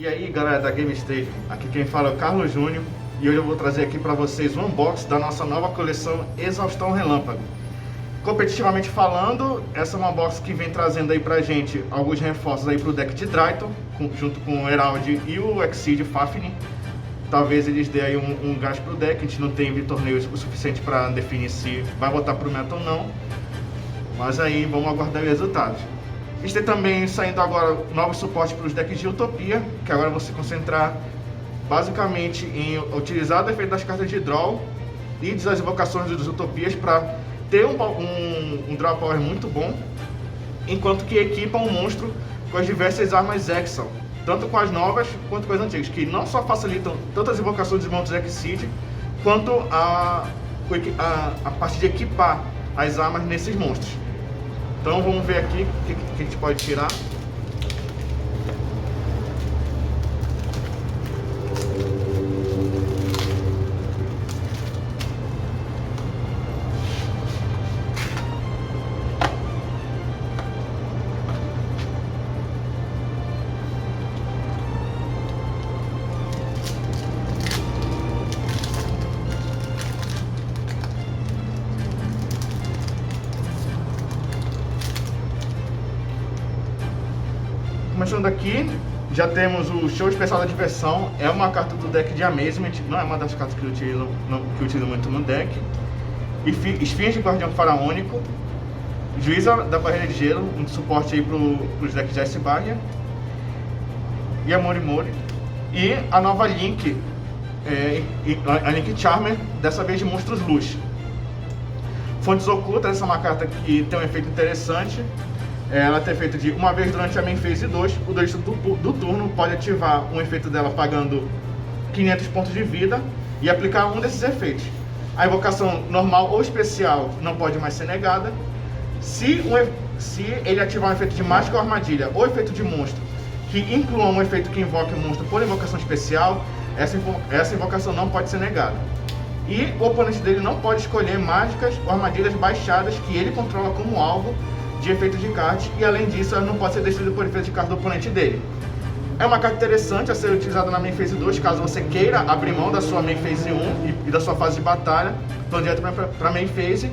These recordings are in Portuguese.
E aí galera da Game Stadium, aqui quem fala é o Carlos Júnior e hoje eu vou trazer aqui para vocês um unboxing da nossa nova coleção Exaustão Relâmpago. Competitivamente falando, essa é uma box que vem trazendo aí pra gente alguns reforços aí pro deck de Dryton, junto com o Herald e o Exceed Fafnir. Talvez eles dêem aí um gás pro deck, a gente não tem torneios o suficiente para definir se vai botar pro meta ou não, mas aí vamos aguardar os resultados. A gente tem também saindo agora novos suportes para os decks de Utopia, que agora vão se concentrar basicamente em utilizar o efeito das cartas de draw e das invocações dos Utopias para ter um draw power muito bom, enquanto que equipa um monstro com as diversas armas Exile, tanto com as novas quanto com as antigas, que não só facilitam tanto as invocações dos monstros Exceed, quanto a parte de equipar as armas nesses monstros. Então vamos ver aqui o que a gente pode tirar. Começando aqui, já temos o Show Especial da Diversão. É uma carta do deck de Amazement, não é uma das cartas que eu utilizo muito no deck. Esfinge Guardião Faraônico, Juíza da Barreira de Gelo, um suporte aí para os decks de Ice Barrier, e a Morimori. E a nova Link, a Link Charmer, dessa vez de Monstros Luz. Fontes Ocultas, essa é uma carta que tem um efeito interessante. Ela tem efeito de uma vez durante a main phase 2, o duelista do turno pode ativar um efeito dela pagando 500 pontos de vida e aplicar um desses efeitos. A invocação normal ou especial não pode mais ser negada. Se ele ativar um efeito de mágica ou armadilha ou efeito de monstro que inclua um efeito que invoque o monstro por invocação especial, essa invocação não pode ser negada. E o oponente dele não pode escolher mágicas ou armadilhas baixadas que ele controla como alvo de efeito de kart, e além disso ela não pode ser destruída por efeito de kart do oponente dele. É uma carta interessante a ser utilizada na main phase 2, caso você queira abrir mão da sua main phase 1 e da sua fase de batalha, então direto para main phase,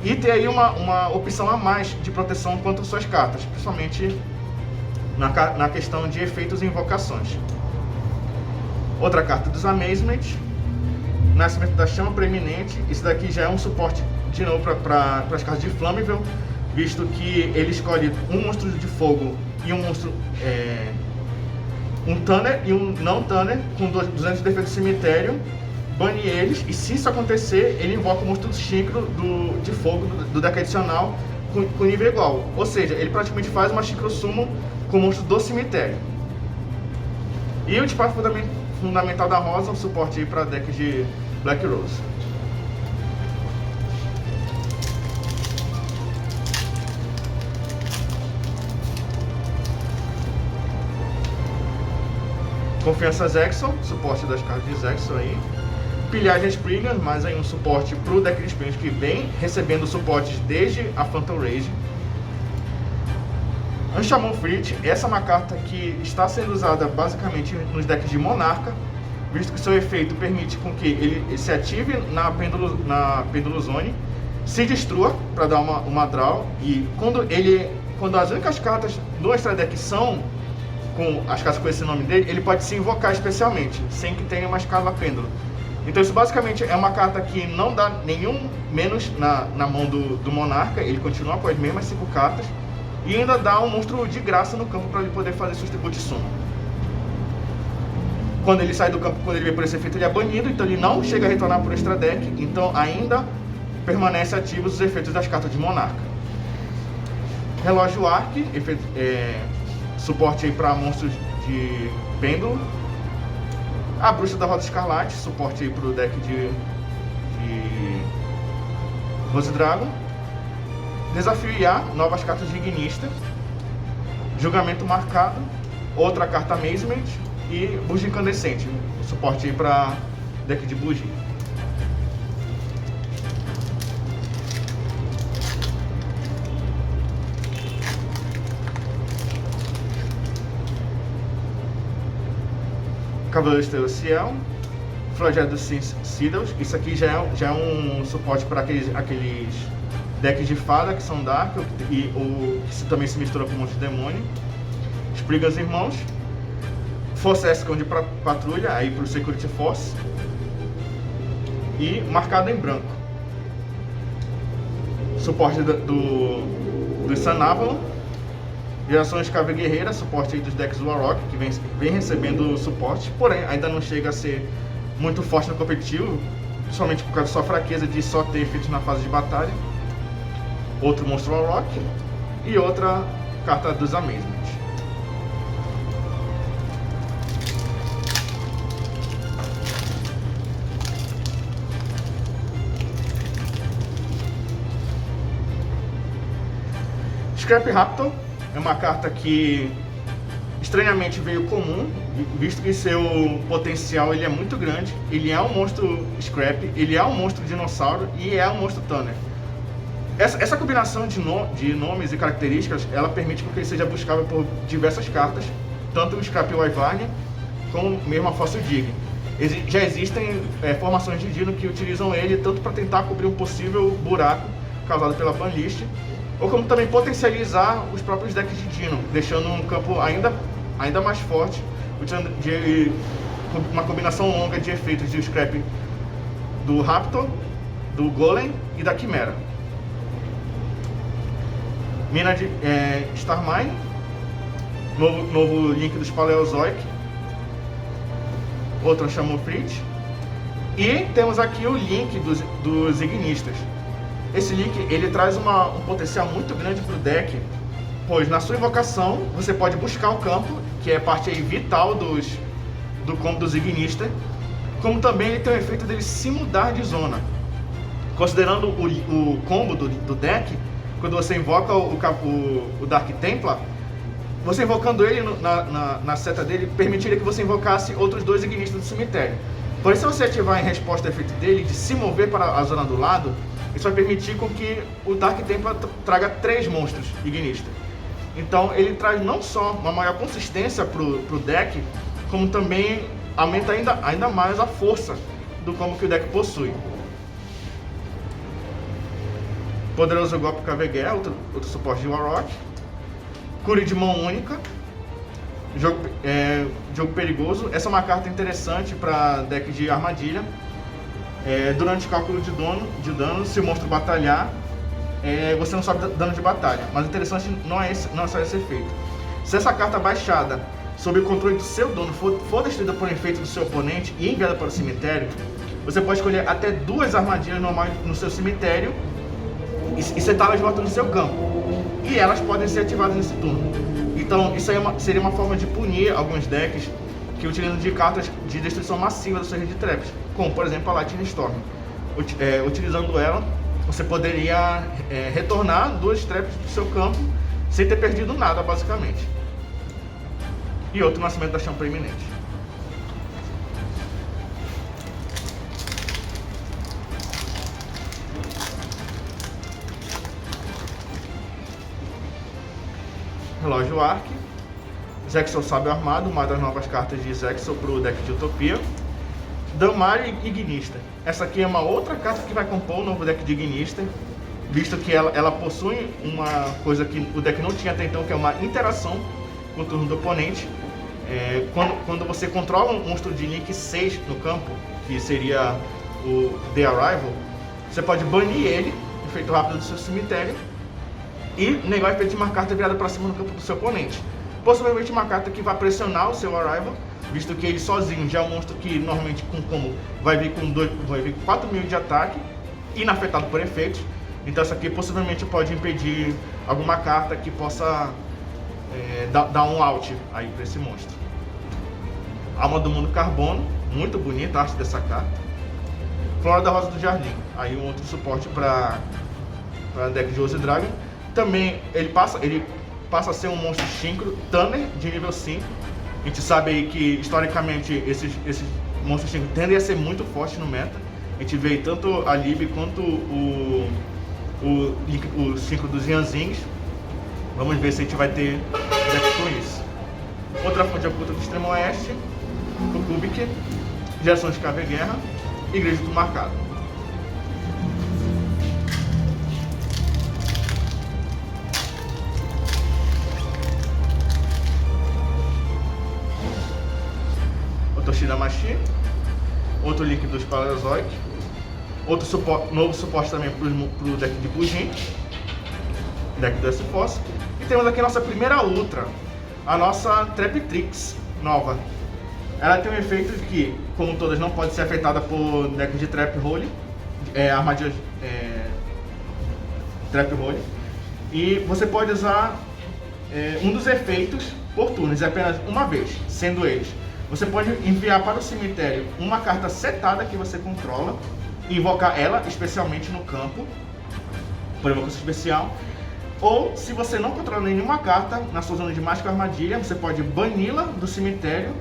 e ter aí uma opção a mais de proteção contra suas cartas, principalmente na questão de efeitos e invocações. Outra carta dos Amazement, Nascimento da Chama Preeminente. Isso daqui já é um suporte de novo para as cartas de Flammable, visto que ele escolhe um monstro de fogo e um monstro, um Tanner e um não Tanner com 200 de defesa do cemitério, bane eles, e se isso acontecer, ele invoca o monstro do Synchro de fogo do deck adicional com nível igual, ou seja, ele praticamente faz uma Synchro Summon com o monstro do cemitério. E o disparo fundamental da Rosa, um suporte para deck de Black Rose. Confiança Zexal, suporte das cartas de Zexal aí. Pilhagem Springer, mais aí um suporte para o deck de Springer que vem recebendo suportes desde a Phantom Rage. Anchamon Frit, essa é uma carta que está sendo usada basicamente nos decks de Monarca, visto que seu efeito permite com que ele se ative na Pêndulo Zone, se destrua para dar uma draw, e quando as únicas cartas do extra deck são com as cartas com esse nome dele, ele pode se invocar especialmente, sem que tenha uma escala pêndulo. Então isso basicamente é uma carta que não dá nenhum menos na mão do Monarca, ele continua com as mesmas 5 cartas, e ainda dá um monstro de graça no campo para ele poder fazer seus tributos de summon. Quando ele sai do campo, quando ele vem por esse efeito, ele é banido, então ele não chega a retornar para o extra deck, então ainda permanece ativos os efeitos das cartas de Monarca. Relógio Arc, suporte aí para monstros de pêndulo. A Bruxa da Rosa Escarlate, suporte aí para o deck de Rose Dragon. Desafio IA, novas cartas de Ignista. Julgamento Marcado, outra carta Amazement e Bugia Incandescente, suporte aí para deck de Bugia. Cavaleiro Estrela Ciel, Floresta dos Citadels. Isso aqui já é um suporte para aqueles decks de fada que são Dark e que também se mistura com um monte de demônio. Spriggan's Irmãos, Force Escon de patrulha, aí para o Security Force, e Marcado em Branco. Suporte do Sun Avalon, Geração Escrava Guerreira, suporte aí dos decks do Warlock, que vem recebendo suporte, porém ainda não chega a ser muito forte no competitivo, principalmente por causa da sua fraqueza de só ter efeitos na fase de batalha. Outro monstro Warlock e outra carta dos Amazement. Scrap Raptor é uma carta que estranhamente veio comum, visto que seu potencial ele é muito grande. Ele é um monstro Scrap, ele é um monstro dinossauro e é um monstro Tanner. Essa combinação de nomes e características, ela permite que ele seja buscável por diversas cartas, tanto o Scrap Wyvern como mesmo a Fossil Dig. Já existem formações de Dino que utilizam ele tanto para tentar cobrir um possível buraco causado pela banlist, ou como também potencializar os próprios decks de Dino, deixando um campo ainda mais forte, utilizando uma combinação longa de efeitos de Scrap do Raptor, do Golem e da Quimera. Mina de Starmine, novo link dos Paleozoic, outro chamou Fritz, e temos aqui o link dos Ignistas. Esse link ele traz um potencial muito grande para o deck, pois na sua invocação você pode buscar o campo, que é parte aí vital do combo dos Ignistas, como também ele tem o efeito dele se mudar de zona. Considerando o combo do deck, quando você invoca o Dark Templar, você invocando ele na seta dele, permitiria que você invocasse outros dois Ignistas do cemitério. Porém, se você ativar em resposta ao efeito dele de se mover para a zona do lado, isso vai permitir com que o Dark Templar traga 3 monstros Ignistas. Então ele traz não só uma maior consistência para o deck, como também aumenta ainda mais a força do combo que o deck possui. Poderoso Golpe Cavegué, outro suporte de Warlock. Cure de mão única. Jogo perigoso. Essa é uma carta interessante para deck de armadilha. Durante o cálculo de dano, se o monstro batalhar, você não sobe dano de batalha. Mas o interessante não é só esse efeito. Se essa carta baixada sob o controle do seu dono for destruída por um efeito do seu oponente e enviada para o cemitério, você pode escolher até 2 armadilhas normais no seu cemitério e setá-las de volta no seu campo. E elas podem ser ativadas nesse turno. Então isso aí seria uma forma de punir alguns decks que utilizam de cartas de destruição massiva da sua rede de traps, como por exemplo a Lightning Storm. Utilizando ela, você poderia retornar 2 traps do seu campo sem ter perdido nada, basicamente. E outro nascimento da Chama Iminente. Relógio Arc, Zexal Sábio Armado, uma das novas cartas de Zexal para o deck de Utopia. Damari Ignista. Essa aqui é uma outra carta que vai compor o novo deck de Ignista, visto que ela possui uma coisa que o deck não tinha até então, que é uma interação com o turno do oponente. Quando você controla um monstro de Link 6 no campo, que seria o The Arrival, você pode banir ele, efeito rápido do seu cemitério, e negar o efeito de uma carta virada para cima no campo do seu oponente. Possivelmente uma carta que vai pressionar o seu Arrival, visto que ele sozinho já é um monstro que normalmente com combo vai vir com 4.000 de ataque, inafetado por efeitos. Então essa aqui possivelmente pode impedir alguma carta que possa dar um out aí para esse monstro. Alma do Mundo Carbono, muito bonita a arte dessa carta. Flora da Rosa do Jardim, aí um outro suporte para deck de Ouse Dragon. Também ele passa a ser um monstro Synchro Tanner de nível 5. A gente sabe aí que historicamente esses monstros Synchro tendem a ser muito fortes no meta. A gente vê tanto a Lib quanto o Synchro dos Yanzings. Vamos ver se a gente vai ter deck com isso. Outra fonte oculta do Extremo Oeste, Kukubic, Geração de Cave Guerra e Igreja do Marcado. Otoshida Machi, outro link dos Paleozoic, novo suporte também para o deck de Bujin, deck do S-Force. E temos aqui a nossa primeira Ultra, a nossa Traptrix nova. Ela tem um efeito que, como todas, não pode ser afetada por deck de Trap Hole, armadilhas Trap Hole. E você pode usar um dos efeitos por turnos, apenas uma vez, sendo eles: você pode enviar para o cemitério uma carta setada que você controla e invocar ela especialmente no campo, por invocação especial. Ou, se você não controla nenhuma carta na sua zona de mágica ou armadilha, você pode bani-la do cemitério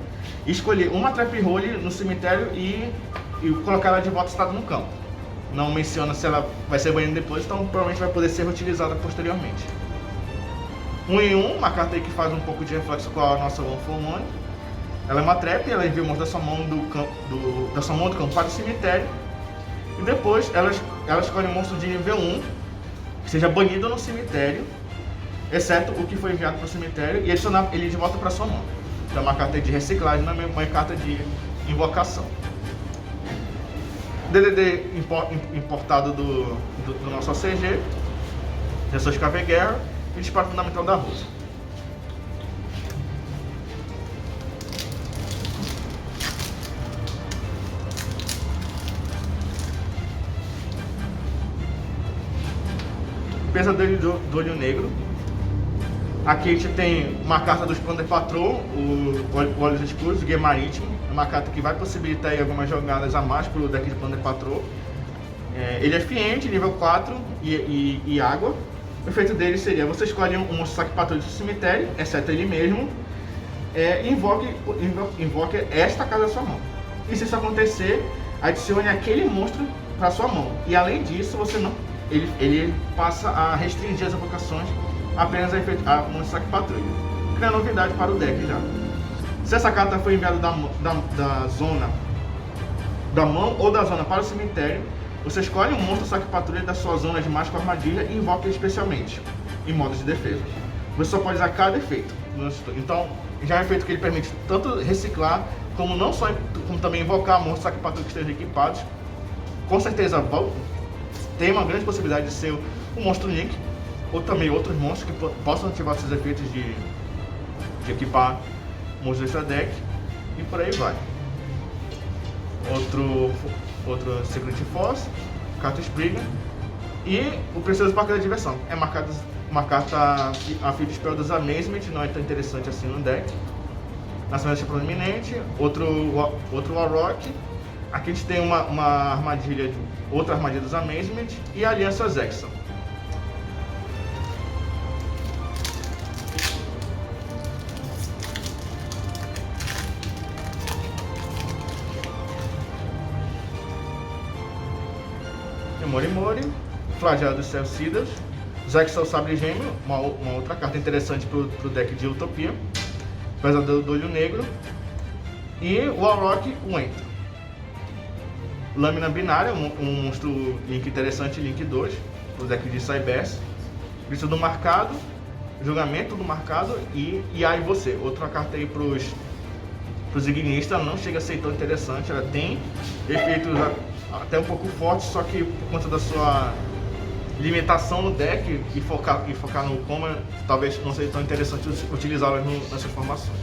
e escolher uma Trap Hole no cemitério e colocar ela de volta setada no campo. Não menciona se ela vai ser banida depois, então provavelmente vai poder ser reutilizada posteriormente. 1 em 1, uma carta aí que faz um pouco de reflexo com a nossa One for One. Ela é uma trap, ela envia o monstro da sua mão do campo para o cemitério. E depois ela escolhe um monstro de nível 1 que seja banido no cemitério, exceto o que foi enviado para o cemitério, e adicionar ele de volta para sua mão. Então é uma carta de reciclagem, não é uma carta de invocação. DDD importado do nosso ACG, Geração de Cave Guerra e Disparo Fundamental da Rússia. Pesadelo do Olho Negro. Aqui a gente tem uma carta do Splendor Patrol, o Olhos Escuros, o Guia Marítimo. É uma carta que vai possibilitar aí algumas jogadas a mais para o deck de Splendor Patrol. Ele é fiente, nível 4 e água. O efeito dele seria: você escolhe um monstro saque patrulha do cemitério, exceto ele mesmo, e invoque esta casa da sua mão. E se isso acontecer, adicione aquele monstro para sua mão. E além disso, ele passa a restringir as invocações apenas a monstro saque patrulha, criando novidade para o deck já. Se essa carta foi enviada da zona da mão ou da zona para o cemitério, você escolhe um monstro saque patrulha da sua zona de mágica ou armadilha e invoca ele especialmente, em modos de defesa. Você só pode usar cada efeito. Então, já é um efeito que ele permite tanto reciclar, como também invocar monstros saque patrulha que estejam equipados. Com certeza tem uma grande possibilidade de ser um monstro Link, ou também outros monstros que possam ativar esses efeitos de equipar monstros desse deck, e por aí vai. Outro Secret Force, carta Spriggan, e o Precioso Parque da Diversão. É uma carta a fio de spell dos Amazement, não é tão interessante assim no deck. Nascimento de Proeminente, outro Warrock. Aqui a gente tem outra armadilha dos Amazement e a Aliança Zexal. Morimori, Flagelo dos Celcidas, Zexal Sabre Gêmeo, uma outra carta interessante para o deck de Utopia, Pesadelo do Olho Negro, e o Warrock Wento. Lâmina Binária, um monstro Link interessante, Link 2, para o deck de Cybers, Visto do Marcado, Julgamento do Marcado e aí você. Outra carta aí para os ignistas, não chega a ser tão interessante, ela tem efeitos até um pouco fortes, só que por conta da sua limitação no deck e focar no combo, talvez não seja tão interessante utilizá-las nessas formações.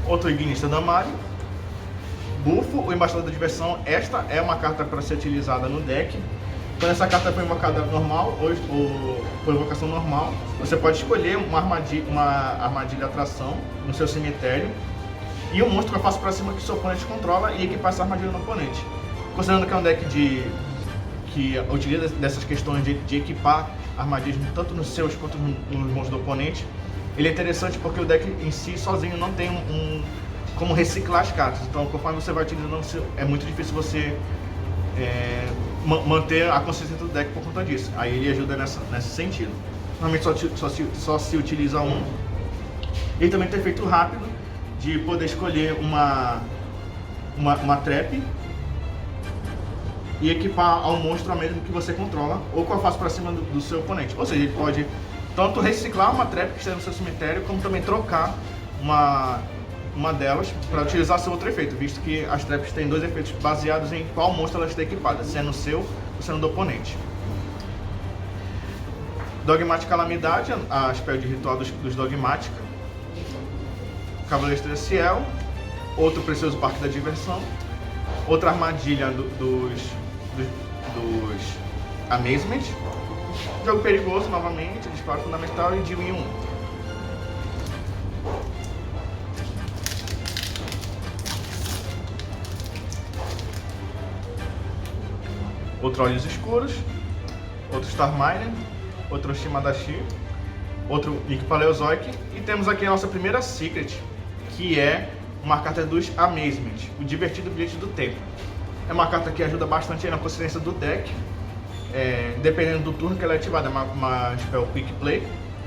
Outro Ignista da Mari, Bufo, o Embaixador da Diversão. Esta é uma carta para ser utilizada no deck. Quando essa carta foi invocada normal ou por invocação normal, você pode escolher uma armadilha atração no seu cemitério e um monstro que eu faço para cima que seu oponente controla e equipar essa armadilha no oponente. Considerando que é um deck que utiliza dessas questões de equipar armadilhas tanto nos seus quanto nos monstros do oponente, ele é interessante porque o deck em si sozinho não tem como reciclar as cartas. Então, conforme você vai utilizando, é muito difícil você manter a consistência do deck por conta disso. Aí ele ajuda nesse sentido. Normalmente só se utiliza um. Ele também tem efeito rápido de poder escolher uma trap e equipar ao monstro a mesmo que você controla ou com a face para cima do seu oponente. Ou seja, ele pode tanto reciclar uma trap que esteja no seu cemitério, como também trocar uma delas para utilizar seu outro efeito, visto que as traps têm dois efeitos baseados em qual monstro ela está equipada, se é no seu ou se é no do oponente. Dogmática Calamidade, a spell de ritual dos Dogmática. Cavaleiro Celestial, outro precioso Parque da Diversão, outra armadilha dos Amazement, jogo perigoso novamente, disparo fundamental e Deal em 1. Outro Olhos Escuros, outro Starminer, outro Shimadashi, outro Nick Paleozoic, e temos aqui a nossa primeira Secret, que é uma carta dos Amazement, o Divertido Bilhete do Tempo. É uma carta que ajuda bastante aí na consistência do deck, dependendo do turno que ela é ativada, é uma spell Quick Play.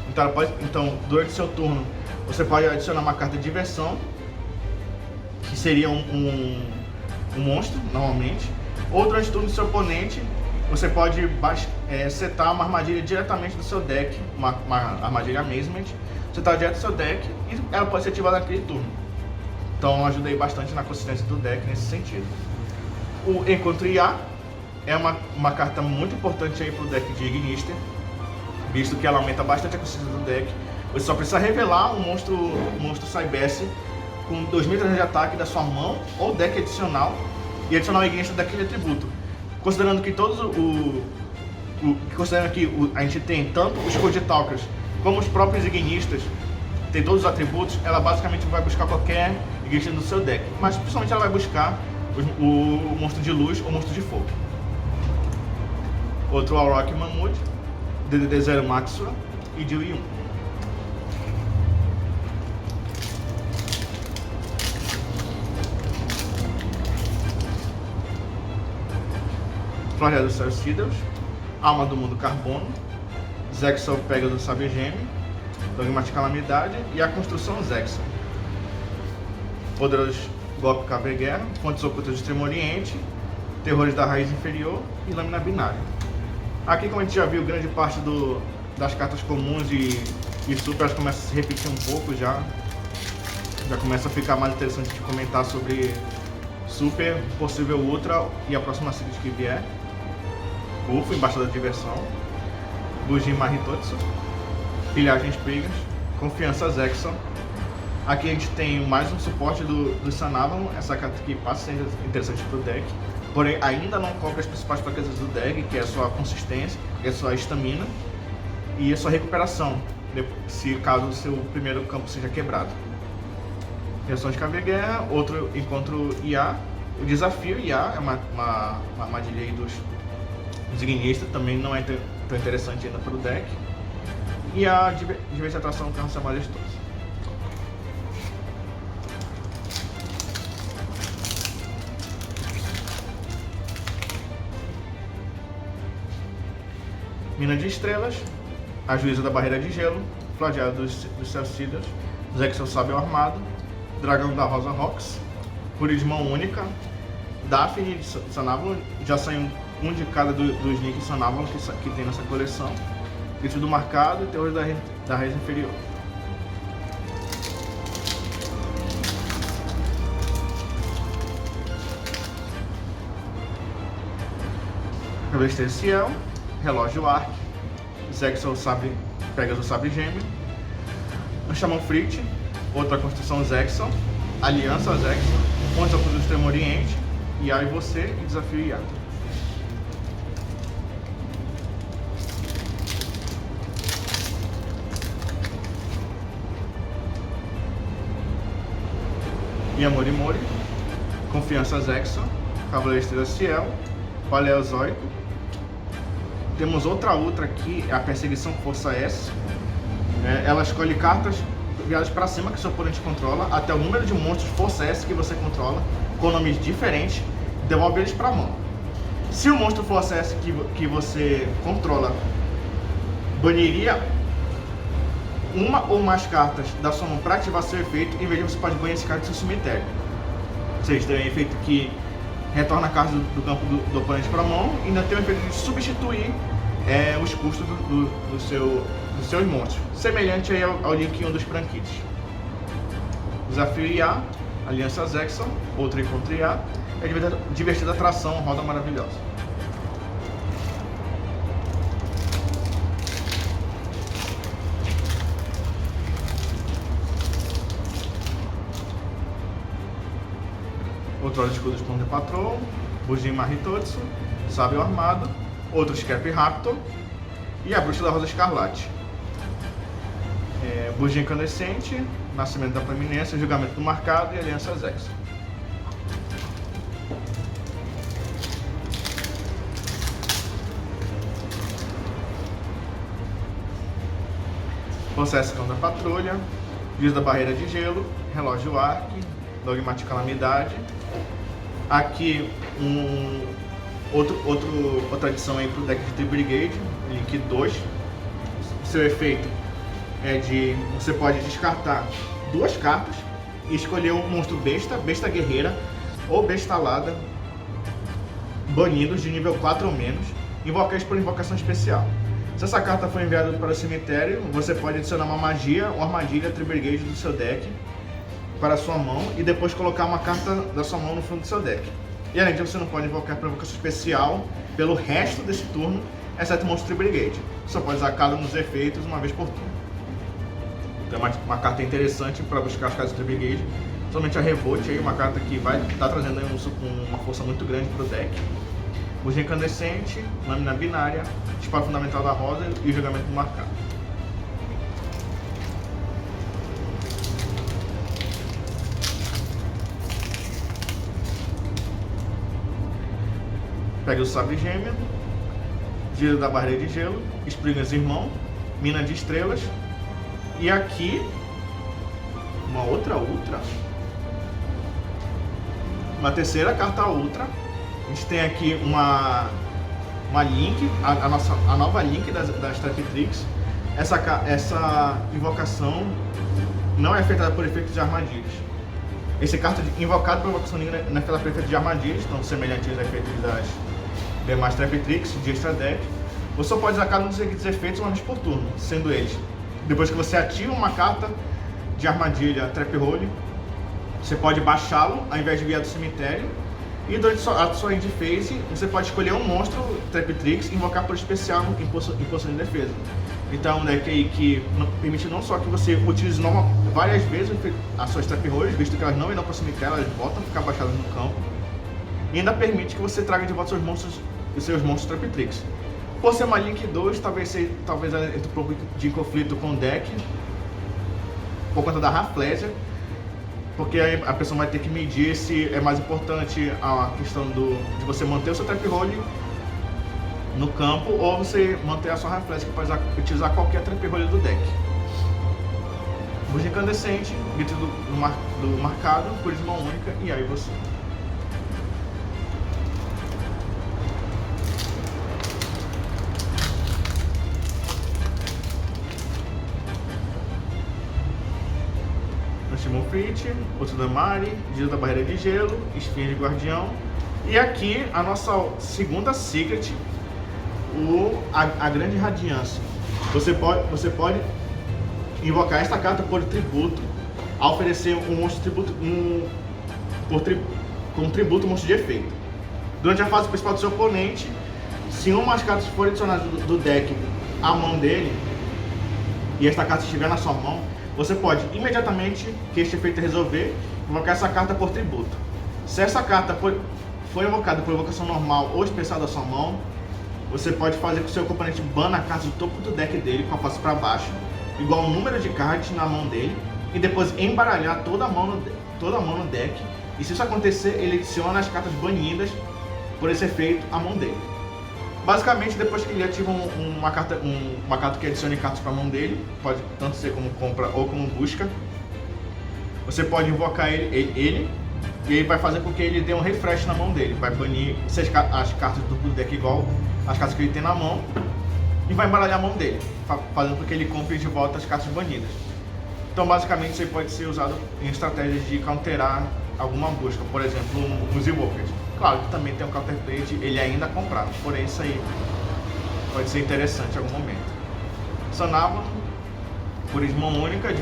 Então, durante seu turno, você pode adicionar uma carta de diversão, que seria um monstro, normalmente. Ou durante o turno do seu oponente, você pode setar uma armadilha diretamente do seu deck, uma armadilha Amazement, setar direto do seu deck e ela pode ser ativada naquele turno. Então ajuda aí bastante na consistência do deck nesse sentido. O Encontro IA é uma carta muito importante aí para o deck de Ignister, visto que ela aumenta bastante a consistência do deck. Você só precisa revelar um monstro Cybesse com 2.300 de ataque da sua mão ou deck adicional e adicionar o Ignister daquele atributo. Considerando que a gente tem tanto os Coditalkers como os próprios Ignistas, tem todos os atributos, ela basicamente vai buscar qualquer Ignister do seu deck, mas principalmente ela vai buscar o monstro de luz ou o monstro de fogo. Outro Auroch Mammoth, DDD 0 Maxwell e Deal 1. Floresta dos Celestials, Alma do Mundo Carbono, Zexal Pegasus Sabre Gêmeo, Dogmática Calamidade e a Construção Zexal. Poderoso Golpe Cabre Guerra, Fontes Ocultas do Extremo Oriente, Terrores da Raiz Inferior e Lâmina Binária. Aqui, como a gente já viu, grande parte das cartas comuns e super começa a se repetir um pouco já começa a ficar mais interessante de comentar sobre Super, possível Ultra e a próxima series que vier. UFO, Embaixada da Diversão, Bujin Maritotsu, Pilhagens Prigas, Confiança Zexal. Aqui a gente tem mais um suporte do Sanavalon, essa carta aqui passa a ser interessante para o deck, porém ainda não cobre as principais fraquezas do deck, que é a sua consistência, que é a sua estamina e a sua recuperação, se caso o seu primeiro campo seja quebrado. Reação de Cabre Guerra, outro Encontro IA, o Desafio IA é uma armadilha aí dos Ignistas, também não é tão interessante ainda para o deck, e a Diversa Atração do Carroça Majestoso. Mina de Estrelas, a Juíza da Barreira de Gelo, Flageado dos Celcidas, Zexal Sábio Armado, Dragão da Rosa Rox, Cura de Mão Única, Daphne de Sanavalon, já saiu um de cada dos nicks Sanavalon que tem nessa coleção, Grito do Marcado e Terrores da Raiz Inferior. Cavaleiro Celestial, Relógio Arc, Zexal Pegasus Sabre Gêmeo, Xamã Frit, outra Construção Zexal, Aliança Zexal, Fontes Ocultas do Extremo Oriente, IA e Você e Desafio IA. Yamorimori, Confiança Zexal, Cavaleiro Celestial, Paleozoico. Temos outra aqui, é a Perseguição Força S. Ela escolhe cartas viradas para cima que seu oponente controla, até o número de monstros Força S que você controla, com nomes diferentes, devolve eles para a mão. Se o monstro for acesso que você controla, baniria uma ou mais cartas da sua mão para ativar seu efeito, em vez de você pode banir esse cara do seu cemitério. Ou seja, tem um efeito que retorna a carta do campo do oponente para a mão e ainda tem o efeito de substituir os custos dos seus monstros, semelhante aí ao Link 1 dos Prankites. Desafio IA, Aliança Zexon, outro encontro IA, é divertida atração, roda maravilhosa. Outro de escudos com The Patrol, Bujin Mahitotsu, Sábio Armado, outro Scrap Raptor e a Bruxa da Rosa Escarlate. Bujin Incandescente, Nascimento da Proeminência, Julgamento do Marcado e Aliança Zex. Processo da Patrulha, Dias da Barreira de Gelo, Relógio Arc, Dogmática Calamidade. Aqui outra adição aí para o deck de Tree Brigade, Link 2. Seu efeito é de você pode descartar 2 cartas e escolher um monstro besta guerreira ou besta alada banidos de nível 4 ou menos, invocar eles por invocação especial. Se essa carta for enviada para o cemitério, você pode adicionar uma magia ou armadilha Tree Brigade do seu deck para a sua mão e depois colocar uma carta da sua mão no fundo do seu deck. E além disso, você não pode invocar provocação especial pelo resto desse turno, exceto o monstro Tree Brigade. Você só pode usar cada um dos efeitos uma vez por turno. Então é uma carta interessante para buscar as cartas de Tree Brigade. Somente a Revolt, aí, uma carta que vai estar trazendo aí uma força muito grande para o deck. Bujin Incandescente, Lâmina Binária, Disparo Fundamental da Rosa e o Julgamento do Marcado. Pega o Sabre Gêmea, Giro da Barreira de Gelo, Spriggan's Irmão, Mina de Estrelas. E aqui, uma outra Ultra. Uma terceira carta Ultra. A gente tem aqui uma Link, a nova Link das Traptrix. Essa invocação não é feita por efeitos de armadilhas. Esse carta invocado por invocação Link não é feita por efeitos de armadilhas, então semelhante aos efeitos das demais Traptrix de extra deck. Você só pode usar cada um dos seguintes efeitos uma vez por turno, sendo eles: depois que você ativa uma carta de armadilha Trap Hole, você pode baixá-lo ao invés de enviar do cemitério. E durante a sua end phase, você pode escolher um monstro Traptrix e invocar por especial em posição de defesa. Então é um deck aí que permite não só que você utilize várias vezes as suas Trap Holes, visto que elas não irão para o cemitério, elas voltam a ficar baixadas no campo. E ainda permite que você traga de volta os seus monstros Traptrix. Por ser uma Link 2, talvez ela entre um pouco de conflito com o deck, por conta da Rafflesia, porque aí a pessoa vai ter que medir se é mais importante a questão de você manter o seu Trap Hole no campo ou você manter a sua Rafflesia, que pode utilizar qualquer Trap Hole do deck. Bujin Incandescente, Grito do Marcado, por mão única, e aí você. Shimon Frit, outro da Mari, Dia da Barreira de Gelo, Espinha de Guardião. E aqui a nossa segunda Secret, a Grande Radiância. Você pode invocar esta carta por tributo, a oferecer um monstro tributo com tributo monstro de efeito. Durante a fase principal do seu oponente, se uma das cartas for adicionada do deck à mão dele, e esta carta estiver na sua mão, você pode imediatamente, que este efeito resolver, invocar essa carta por tributo. Se essa carta for invocada por invocação normal ou especial da sua mão, você pode fazer com que o seu oponente bana a carta do topo do deck dele com a face para baixo, igual ao número de cards na mão dele, e depois embaralhar toda a mão no deck. E se isso acontecer, ele adiciona as cartas banidas por esse efeito à mão dele. Basicamente, depois que ele ativa uma carta que adicione cartas para a mão dele, pode tanto ser como compra ou como busca, você pode invocar ele E ele vai fazer com que ele dê um refresh na mão dele. Vai banir as cartas do deck igual as cartas que ele tem na mão. E vai embaralhar a mão dele, fazendo com que ele compre de volta as cartas banidas. Então basicamente isso aí pode ser usado em estratégias de counterar alguma busca. Por exemplo, um Z-Walker. Claro que também tem um counterplay de ele ainda comprar. Porém isso aí pode ser interessante em algum momento. Sanava, Purismo Mão Única,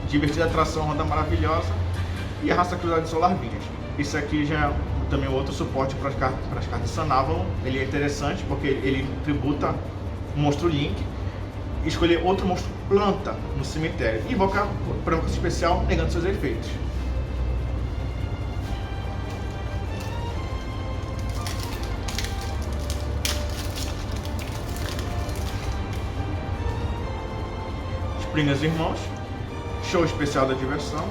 Divertida Atração, Roda Maravilhosa e a Raça Cruzada de Solarvinhas. Isso aqui já é também outro suporte para as cartas de Sanávalo. Ele é interessante porque ele tributa o monstro Link, escolher outro monstro planta no cemitério e invocar por um especial negando seus efeitos. Springas Irmãos, Show Especial da Diversão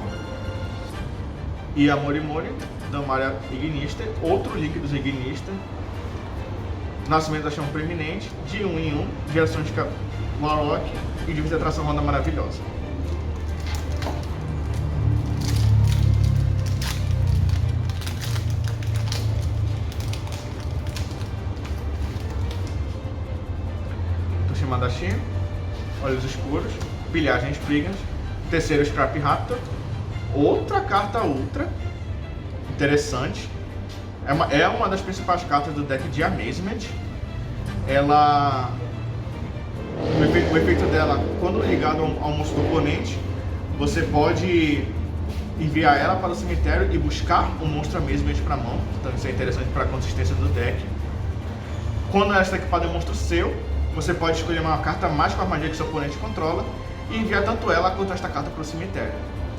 e Amor e Mori, Damária Ignista, outro link dos Ignistas, Nascimento da Chama Preeminente, de 1 em 1, Geração de Warlock e Divertida Atração Roda Maravilhosa. Toshimadashi, Olhos Escuros, Pilhagem Spriggans, terceiro Scrap Raptor, outra carta ultra interessante. É uma das principais cartas do deck de Amazement. O efeito dela, quando ligado ao monstro do oponente, você pode enviar ela para o cemitério e buscar um monstro Amazement para a mão. Então isso é interessante para a consistência do deck. Quando ela está equipada em um monstro seu, você pode escolher uma carta mágica ou armadilha que seu oponente controla e enviar tanto ela quanto esta carta para o cemitério.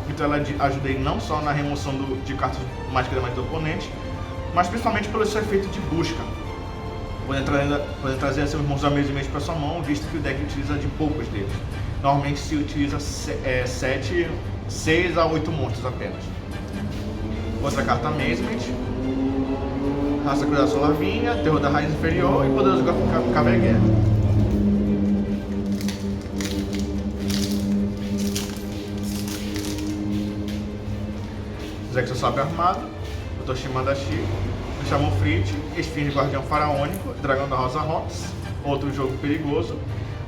Então ela ajuda aí não só na remoção de cartas mágicas do oponente, mas principalmente pelo seu efeito de busca, podendo trazer seus monstros Amazement para sua mão, visto que o deck utiliza de poucos deles. Normalmente se utiliza 6 a 8 monstros apenas. Outra carta Amazement, Raça Cruzada Solarvinha, Terror da Raiz Inferior e Poderoso Caverguer. Zexo Sábio Armado, Toshimadashi, Shaman Frit, Esfinge Guardião Faraônico, Dragão da Rosa Rocks, outro jogo perigoso,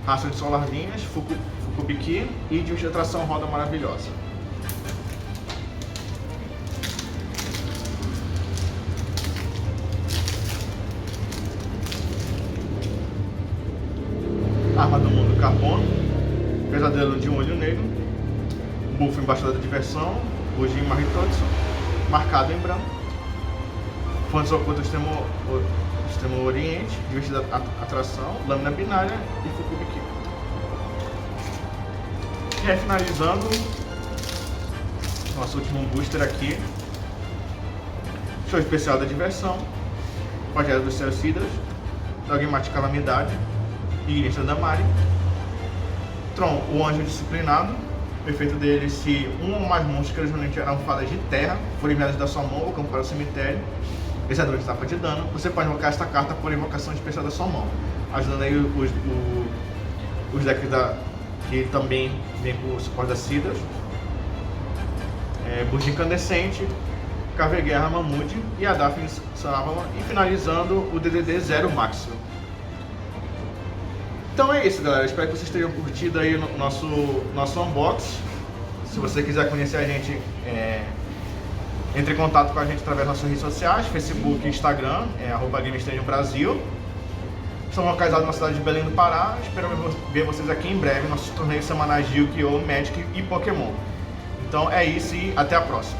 Raça de Solarvinhas, Fukubiki e de Atração Roda Maravilhosa. Arma do Mundo Carbono, Pesadelo de um Olho Negro, Buff Embaixador da Diversão, Ujin Maritotsu, Marcado em Branco, Fontes Ocultas Extremo Oriente, Divertida Atração, Lâmina Binária e Fukubiki. E aí, finalizando nosso último booster aqui, Show Especial da Diversão, Pajero dos Céus Cidras, Dogmática Calamidade, Ignista Damari, Tron, o Anjo Disciplinado. O efeito dele, se um ou mais monstros que originalmente eram fadas de terra forem enviados da sua mão ou campo para o cemitério, vencedor de etapa de dano, você pode invocar esta carta por invocação especial da sua mão, ajudando aí os decks que também vem com o suporte da Cidras, Burdi Incandescente, Caverguerra Mamute e a Daphne Sanavala, e finalizando o DDD 0 Maxwell. Então é isso, galera. Espero que vocês tenham curtido aí o nosso unboxing. Se você quiser conhecer a gente, entre em contato com a gente através das nossas redes sociais, Facebook e Instagram, @GameStadiumBrasil. Estamos localizados na cidade de Belém do Pará. Espero ver vocês aqui em breve, nossos torneios semanais de Yu-Gi-Oh!, Magic e Pokémon. Então é isso e até a próxima.